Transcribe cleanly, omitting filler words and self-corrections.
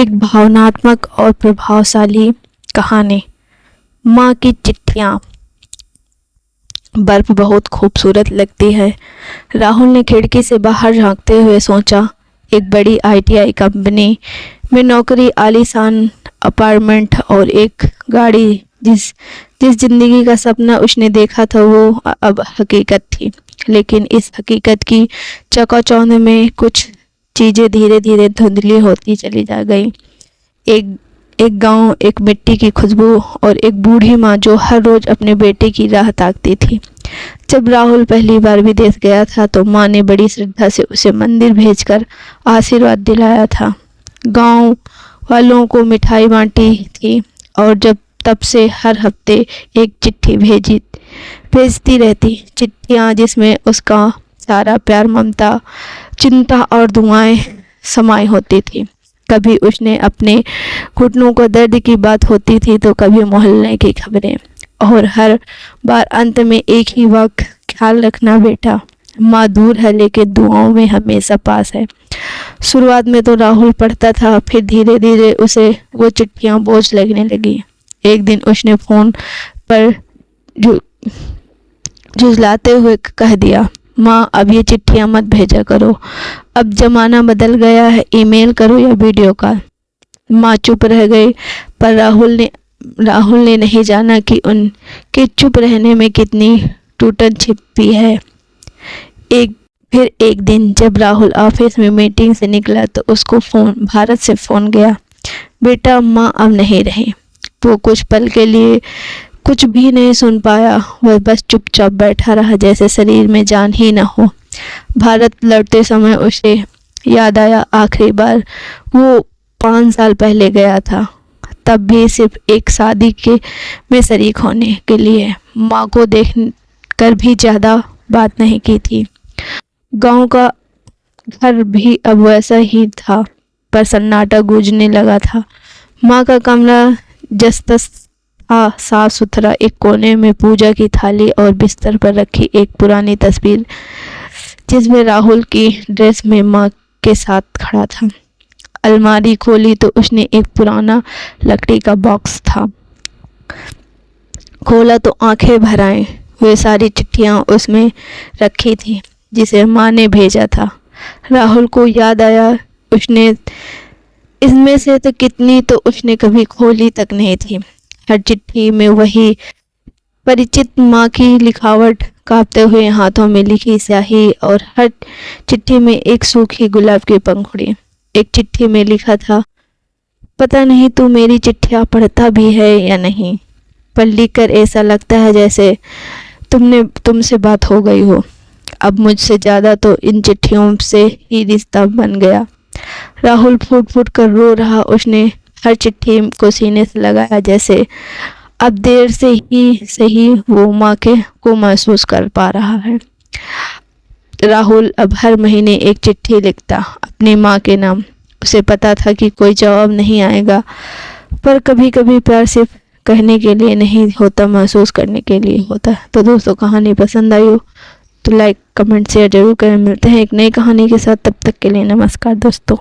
एक भावनात्मक और प्रभावशाली कहानी। माँ की चिट्ठियाँ। बर्फ बहुत खूबसूरत लगती है। राहुल ने खिड़की से बाहर झांकते हुए सोचा, एक बड़ी आईटीआई कंपनी में नौकरी, आलीशान अपार्टमेंट और एक गाड़ी। जिस जिस जिंदगी का सपना उसने देखा था वो अब हकीकत थी। लेकिन इस हकीकत की चकाचौंध में कुछ चीज़ें धीरे धीरे धुंधली होती चली जा गई। एक गांव, एक मिट्टी की खुशबू और एक बूढ़ी माँ जो हर रोज़ अपने बेटे की राह ताकती थी। जब राहुल पहली बार विदेश गया था तो माँ ने बड़ी श्रद्धा से उसे मंदिर भेजकर आशीर्वाद दिलाया था। गांव वालों को मिठाई बांटी थी और तब से हर हफ्ते एक चिट्ठी भेजती रहती। चिट्ठियाँ जिसमें उसका सारा प्यार, ममता, चिंता और दुआएं समाई होती थी। कभी उसने अपने घुटनों को दर्द की बात होती थी तो कभी मोहल्ले की खबरें, और हर बार अंत में एक ही वाक्य, ख्याल रखना बेटा, माँ दूर है लेकिन दुआओं में हमेशा पास है। शुरुआत में तो राहुल पढ़ता था, फिर धीरे धीरे उसे वो चिट्ठियाँ बोझ लगने लगी। एक दिन उसने फ़ोन पर झुंझलाते हुए कह दिया, माँ अब ये चिट्ठियाँ मत भेजा करो, अब ज़माना बदल गया है, ईमेल करो या वीडियो कॉल। माँ चुप रह गई, पर राहुल ने नहीं जाना कि उनके चुप रहने में कितनी टूटन छिपी है। एक दिन जब राहुल ऑफिस में मीटिंग से निकला तो उसको भारत से फ़ोन गया। बेटा, माँ अब नहीं रही। वो कुछ पल के लिए कुछ भी नहीं सुन पाया। वह बस चुपचाप बैठा रहा, जैसे शरीर में जान ही न हो। भारत लौटते समय उसे याद आया, आखिरी बार वो 5 साल पहले गया था, तब भी सिर्फ एक शादी में शरीक होने के लिए। माँ को देख कर भी ज़्यादा बात नहीं की थी। गांव का घर भी अब वैसा ही था, पर सन्नाटा गूंजने लगा था। माँ का कमरा जस-तस था, साफ सुथरा। एक कोने में पूजा की थाली और बिस्तर पर रखी एक पुरानी तस्वीर जिसमें राहुल की ड्रेस में माँ के साथ खड़ा था। अलमारी खोली तो उसने एक पुराना लकड़ी का बॉक्स था। खोला तो आंखें भर आईं। वे सारी चिट्ठियाँ उसमें रखी थी जिसे माँ ने भेजा था। राहुल को याद आया, उसने इसमें से तो कितनी तो उसने कभी खोली तक नहीं थी। हर चिट्ठी में वही परिचित माँ की लिखावट, कांपते हुए हाथों में लिखी स्याही, और हर चिट्ठी में एक सूखी गुलाब की पंखुड़ी। एक चिट्ठी में लिखा था, पता नहीं तू मेरी चिट्ठियाँ पढ़ता भी है या नहीं, पर लिखकर ऐसा लगता है जैसे तुमसे बात हो गई हो। अब मुझसे ज़्यादा तो इन चिट्ठियों से ही रिश्ता बन गया। राहुल फूट फूट कर रो रहा। उसने हर चिट्ठी को सीने से लगाया, जैसे अब देर से ही सही वो माँ को महसूस कर पा रहा है। राहुल अब हर महीने एक चिट्ठी लिखता अपनी माँ के नाम। उसे पता था कि कोई जवाब नहीं आएगा, पर कभी कभी प्यार सिर्फ कहने के लिए नहीं होता, महसूस करने के लिए होता। तो दोस्तों, कहानी पसंद आई हो तो लाइक, कमेंट, शेयर जरूर करें। मिलते हैं एक नई कहानी के साथ, तब तक के लिए नमस्कार दोस्तों।